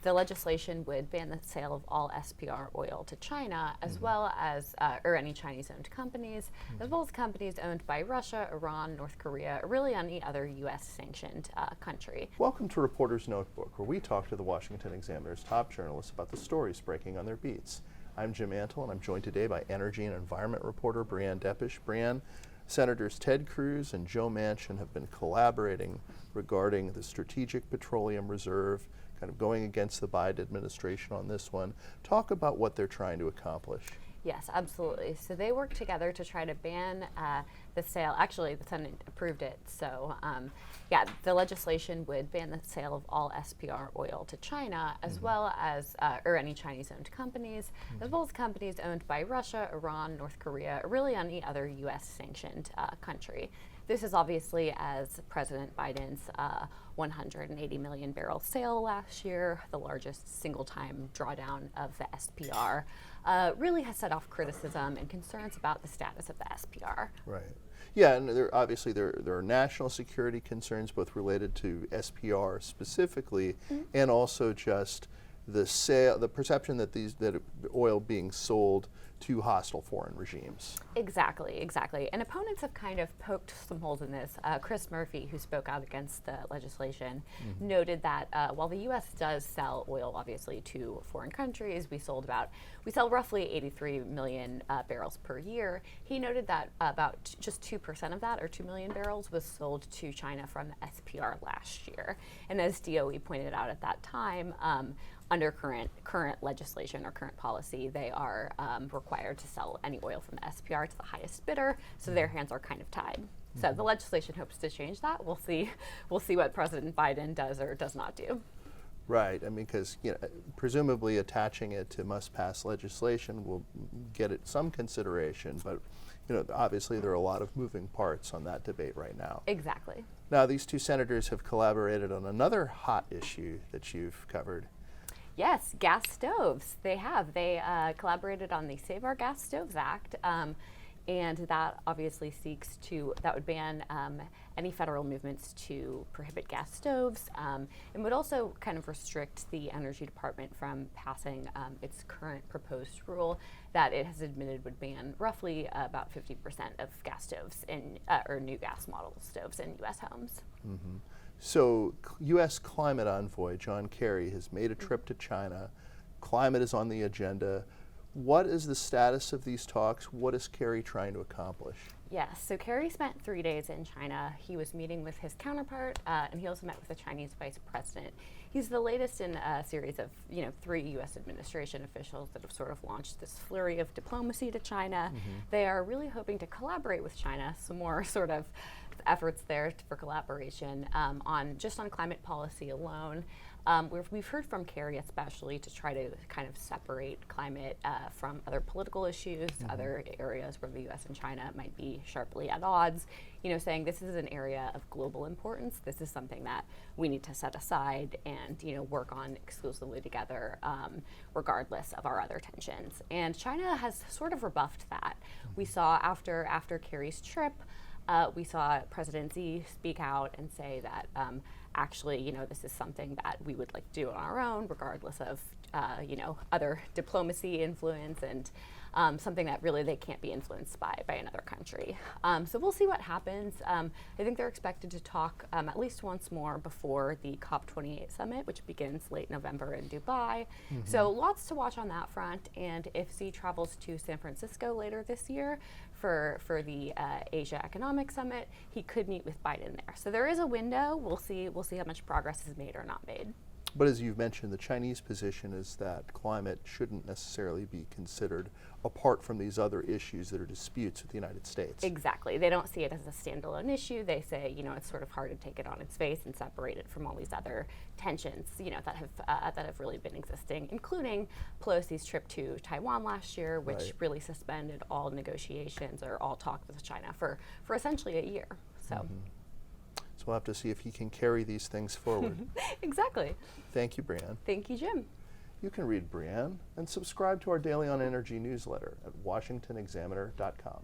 the legislation would ban the sale of all SPR oil to China, as well as, or any Chinese-owned companies, as well as companies owned by Russia, Iran, North Korea, or really any other U.S.-sanctioned country. Welcome to Reporter's Notebook, where we talk to the Washington Examiner's top journalists about the stories breaking on their beats. I'm Jim Antle, and I'm joined today by energy and environment reporter Breanne Deppisch. Breanne, Senators Ted Cruz and Joe Manchin have been collaborating regarding the Strategic Petroleum Reserve, kind of going against the Biden administration on this one. Talk about what they're trying to accomplish. Yes, absolutely. So they worked together to try to ban the sale. Actually, the Senate approved it. So, yeah, the legislation would ban the sale of all SPR oil to China, as well as, or any Chinese-owned companies, as well as companies owned by Russia, Iran, North Korea, or really any other U.S.-sanctioned country. This is obviously as President Biden's 180 million barrel sale last year, the largest single-time drawdown of the SPR, really has set off criticism and concerns about the status of the SPR. Right. Yeah, and there are national security concerns, both related to SPR specifically, and also just the perception that that oil being sold to hostile foreign regimes. Exactly. And opponents have kind of poked some holes in this. Chris Murphy, who spoke out against the legislation, noted that while the U.S. does sell oil, obviously, to foreign countries, we sell roughly 83 million barrels per year. He noted that about just 2% of that, or 2 million barrels, was sold to China from the SPR last year. And as DOE pointed out at that time, under current legislation or current policy, they are required to sell any oil from the SPR to the highest bidder, so their hands are kind of tied. So the legislation hopes to change that. We'll see what President Biden does or does not do. Right. I mean, because presumably attaching it to must-pass legislation will get it some consideration, but obviously there are a lot of moving parts on that debate right now. Exactly. Now, these two senators have collaborated on another hot issue that you've covered. Yes, gas stoves. They have. They collaborated on the Save Our Gas Stoves Act, and that obviously that would ban any federal movements to prohibit gas stoves, and would also kind of restrict the Energy Department from passing its current proposed rule that it has admitted would ban roughly about 50% of gas stoves or new gas model stoves in U.S. homes. So, U.S. climate envoy John Kerry has made a trip to China. Climate is on the agenda. What is the status of these talks? What is Kerry trying to accomplish? Yes, so Kerry spent 3 days in China. He was meeting with his counterpart, and he also met with the Chinese vice president. He's the latest in a series of 3 U.S. administration officials that have sort of launched this flurry of diplomacy to China. They are really hoping to collaborate with China, some more sort of efforts there for collaboration on climate policy alone. We've heard from Kerry especially to try to kind of separate climate from other political issues, other areas where the U.S. and China might be sharply at odds, saying this is an area of global importance. This is something that we need to set aside and, work on exclusively together, regardless of our other tensions. And China has sort of rebuffed that. We saw after Kerry's trip, we saw President Xi speak out and say that actually, this is something that we would like to do on our own, regardless of, other diplomacy influence, and something that really they can't be influenced by another country. So we'll see what happens. I think they're expected to talk at least once more before the COP28 summit, which begins late November in Dubai. So lots to watch on that front. And if Xi travels to San Francisco later this year for the Asia Economic Summit, he could meet with Biden there. So there is a window. We'll see how much progress is made or not made. But as you've mentioned, the Chinese position is that climate shouldn't necessarily be considered apart from these other issues that are disputes with the United States. Exactly. They don't see it as a standalone issue. They say, it's sort of hard to take it on its face and separate it from all these other tensions, that have really been existing, including Pelosi's trip to Taiwan last year, which really suspended all negotiations or all talk with China for essentially a year. So. So we'll have to see if he can carry these things forward. Exactly. Thank you, Breanne. Thank you, Jim. You can read Breanne and subscribe to our Daily on Energy newsletter at washingtonexaminer.com.